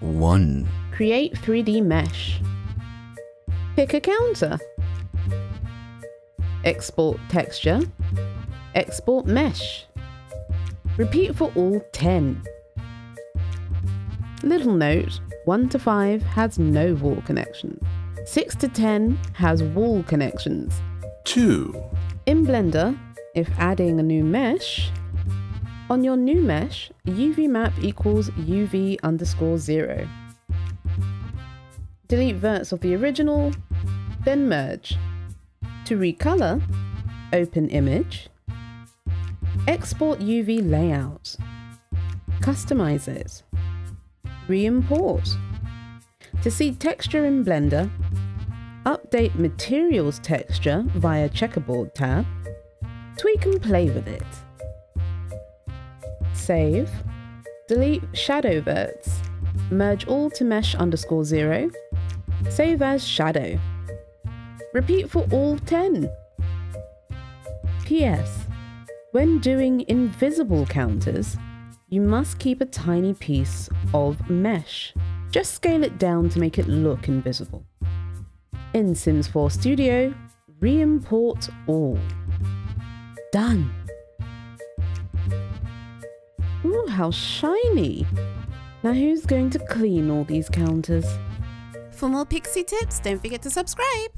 1. Create 3D mesh. Pick a counter. Export texture. Export mesh. Repeat for all 10. Little note, 1 to 5 has no wall connections. 6 to 10 has wall connections. 2. In Blender, if adding a new mesh, on your new mesh, UV map equals UV_0. Delete verts of the original, then merge. To recolor, open image, export UV layout, customize it, re-import. To see texture in Blender, update materials texture via checkerboard tab, tweak and play with it. Save, delete shadow verts, merge all to mesh_0, save as shadow. Repeat for all 10. PS. When doing invisible counters, you must keep a tiny piece of mesh. Just scale it down to make it look invisible. In Sims 4 Studio, re-import all. Done! Ooh, how shiny! Now who's going to clean all these counters? For more Pixie tips, don't forget to subscribe.